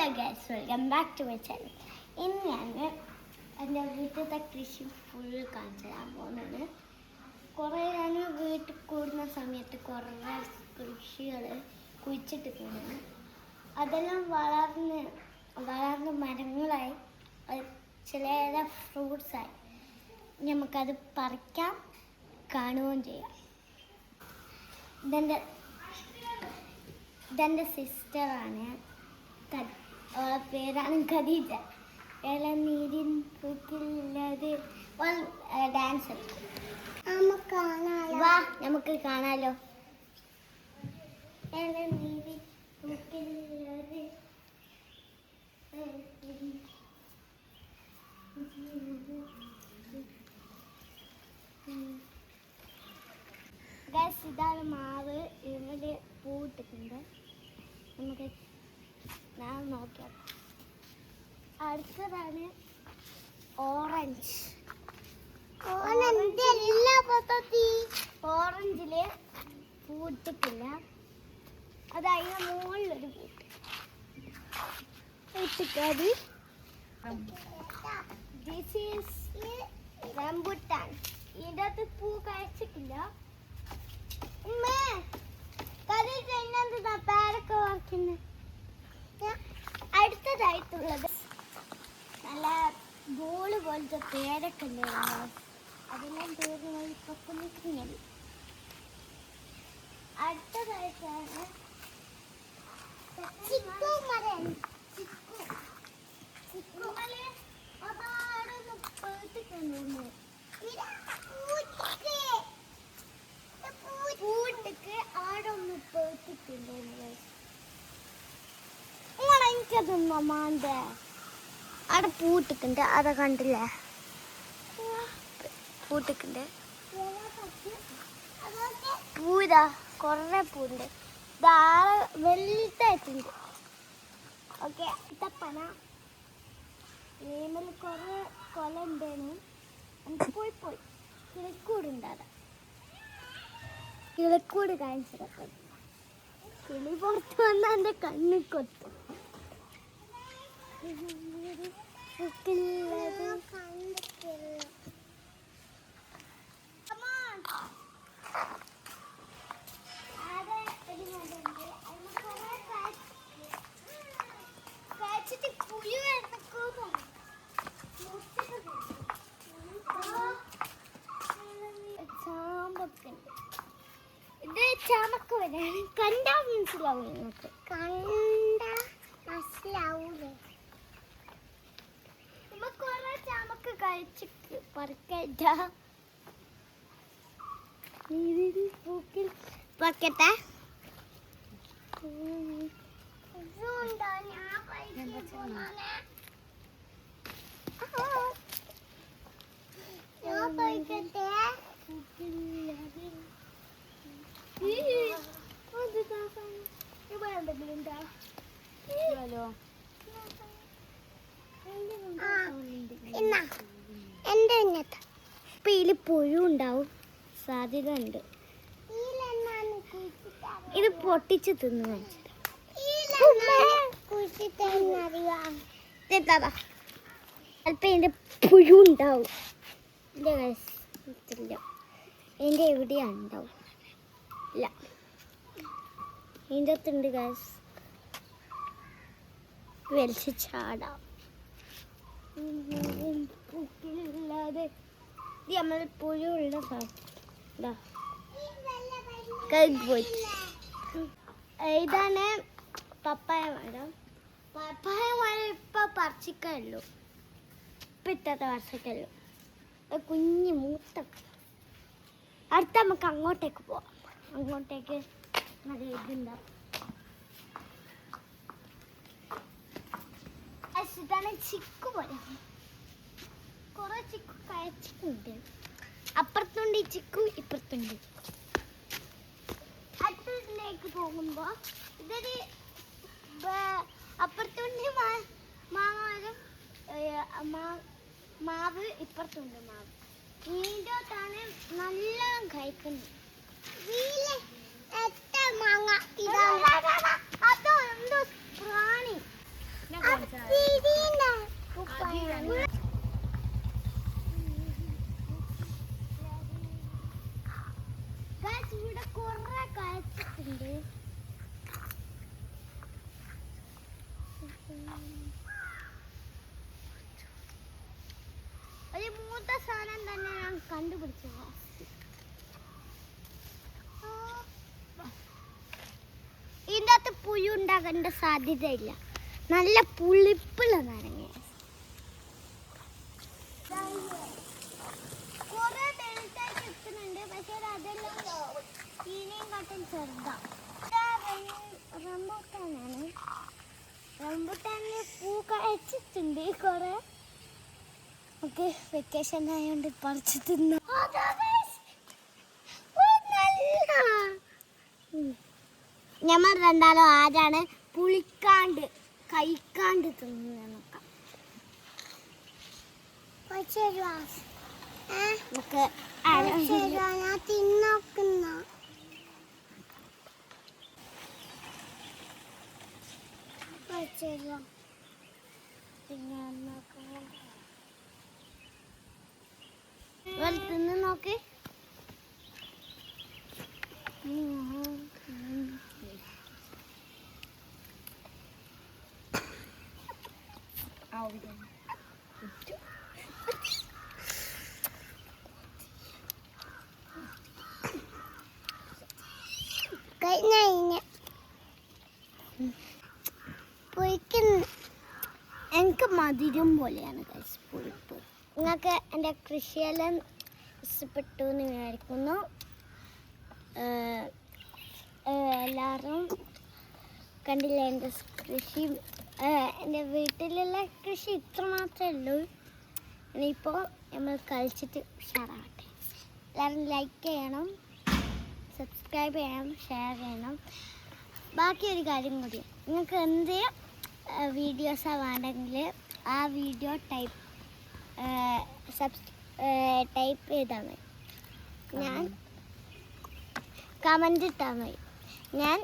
Hello guys, welcome back to my channel. ഇന്ന് ഞാൻ എൻ്റെ വീട്ടിലത്തെ കൃഷി ഫുൾ കാണിച്ചു തരാൻ പോകുന്നത്. കുറേ ഞാൻ വീട്ടിൽ കൂടുന്ന സമയത്ത് കുറേ കൃഷികൾ കുഴിച്ചിട്ടിട്ടുണ്ട്. അതെല്ലാം വളർന്ന് മരങ്ങളായി, ചില ഫ്രൂട്ട്സായി. നമുക്കത് പറിക്കാം, കാണുകയും ചെയ്യാം. ഇതെൻ്റെ സിസ്റ്ററാണ്, പേരാണ് ഖദീജ. ഇളനീരിൻ പൂക്കില്ലാതെ ഡാൻസ് വാ, നമുക്ക് കാണാലോ. ഇളനീരിൻ പൂക്കില്ലാതെ ഇതാണ് മാവ്. ഇവിടെ പൂട്ടിട്ടുണ്ട്. നമുക്ക് ഞാൻ നോക്കാം. അടുത്തതാണ് ഓറഞ്ച്. ഓറഞ്ചില് പൂട്ടിട്ടില്ല, അത് അതിന് മുകളിലൊരു പൂട്ട് ഇട്ടിക്കത്. This is rambutan. ഇതിൻ്റെ അകത്ത് പൂ കഴിച്ചിട്ടില്ല. പേരൊക്കെ വറക്കുന്നത്. അടുത്തതായിട്ടുള്ളത് നല്ല ബോള് പോലത്തെ പേരൊക്കെ ഉണ്ടായിരുന്നു. അതെല്ലാം പേര് ഇപ്പൊ. അടുത്തതായിട്ടാണ് അതാടൊന്ന് പേട്ടിക്കൊണ്ടു. പൂട്ടിക്ക് ആടൊന്ന് പേട്ടിട്ടുണ്ടോ? എനിക്കതൊന്നും മാണ്ട. അവിടെ പൂട്ടിക്കുണ്ട്, അതാ കണ്ടില്ലേ? പൂട്ടിക്കുണ്ട് പൂരാ കുറേ പൂണ്ട്. ധാരാ വലുതായിട്ടുണ്ട്. ഓക്കെ, ഇതപ്പന നേമൽ കുറേ കൊല ഉണ്ടേനു. എനിക്ക് പോയി കിളിക്കൂടുണ്ടാകാം. കിളിക്കൂട് കാണിച്ചിടക്കും. കിളി പുറത്ത് വന്നാൽ എൻ്റെ കണ്ണിൽ കൊത്തും. ഇത് ചാമക്ക വരാണ്. കണ്ടാ മനസ്സിലാവും നിങ്ങൾക്ക്. നമുക്ക് കുറെ ചാമക്ക കഴിച്ച് പറിക്കട്ടെ. പൂക്കിൽ പറിക്കട്ടെ. ഇപ്പൊ ഇതിൽ പുഴു ഉണ്ടാവും സാധ്യത ഉണ്ട്. ഇത് പൊട്ടിച്ച് തിന്നു ചിലപ്പോ ഇതിന്റെ പുഴു ഉണ്ടാവും. ഇതിന്റെ എവിടെയാണ് ഉണ്ടാവും? ഇല്ല, ഇതിൻ്റെ അകത്തുണ്ട് ഗൈസ്. വലിച്ച് ചാടാം. പൂക്കിലില്ലാതെ നമ്മൾ പുഴുള്ള സാധനം പോയി. ഇതാണ് പപ്പായ മരം. പപ്പായ മരം ഇപ്പൊ പറിച്ചിക്കുള്ളൂ. ഇപ്പൊ ഇത്തത്തെ വർഷക്കുള്ളൂ. കുഞ്ഞു മൂത്ത. അടുത്ത നമുക്ക് അങ്ങോട്ടേക്ക് പോവാം. അങ്ങോട്ടേക്ക് നല്ല ഇതുണ്ടാവും. ഇതാണ് ചിക്കു പോലെ. കുറെ ചിക്കു കഴിച്ചിട്ടുണ്ട്. അപ്പുറത്തുണ്ട് ഈ ചിക്കു, ഇപ്പുറത്തുണ്ട്. അടുത്തതിലേക്ക് പോകുമ്പോ ഇതൊരു അപ്പുറത്തുണ്ട് മാവ്, ഇപ്പുറത്തുണ്ട് മാവ്. ഇതിൻ്റെതാണ് നല്ലോണം കഴിക്കുന്നത്. അതോ എന്തോ പ്രാണി. ഞാൻ സാധനം തന്നെ ഞാൻ കണ്ടുപിടിച്ചു. ഇതിൻ്റെ അകത്ത് പുഴു ഉണ്ടാകേണ്ട സാധ്യതയില്ല. നല്ല പുളിപ്പുള്ള നാരങ്ങ. കുറെ ബെൽറ്റായി കിട്ടുന്നുണ്ട്, പക്ഷേ അതെല്ലാം ഇനിയും കാട്ടും ചെറുതാ. റംബൂട്ടാനാണ്. റംബൂട്ടാനിൽ പൂ കഴിച്ചിട്ടുണ്ട് കുറെ. ഓക്കെ, വെക്കേഷൻ ആയതുകൊണ്ട് പറിച്ച് തിന്നു. ഞമ്മൾ രണ്ടാളും ആരാണ് പുളിക്കാണ്ട് കഴിക്കാണ്ട് തിന്നു നോക്കാം. ഞാൻ തിന്നോക്കുന്ന തിന്ന് നോക്ക്. എനിക്ക് മധുരം പോലെയാണ് പുളിപ്പ്. നിങ്ങൾക്ക് എൻ്റെ കൃഷിയെല്ലാം ഇഷ്ടപ്പെട്ടു എന്ന് വിചാരിക്കുന്നു. എല്ലാവരും കണ്ടില്ല എൻ്റെ കൃഷി. എൻ്റെ വീട്ടിലുള്ള കൃഷി ഇത്ര മാത്രമേ ഉള്ളൂ. ഇനിയിപ്പോൾ നമ്മൾ കളിച്ചിട്ട് ഉഷാറാവട്ടെ. എല്ലാവരും ലൈക്ക് ചെയ്യണം, സബ്സ്ക്രൈബ് ചെയ്യണം, ഷെയർ ചെയ്യണം. ബാക്കി ഒരു കാര്യം കൂടി, നിങ്ങൾക്ക് എന്ത് വീഡിയോസാണ് വേണ്ടെങ്കിൽ ആ വീഡിയോ ടൈപ്പ് ചെയ്താൽ മതി. ഞാൻ കമൻ്റ് ഇട്ടാൽ മതി. ഞാൻ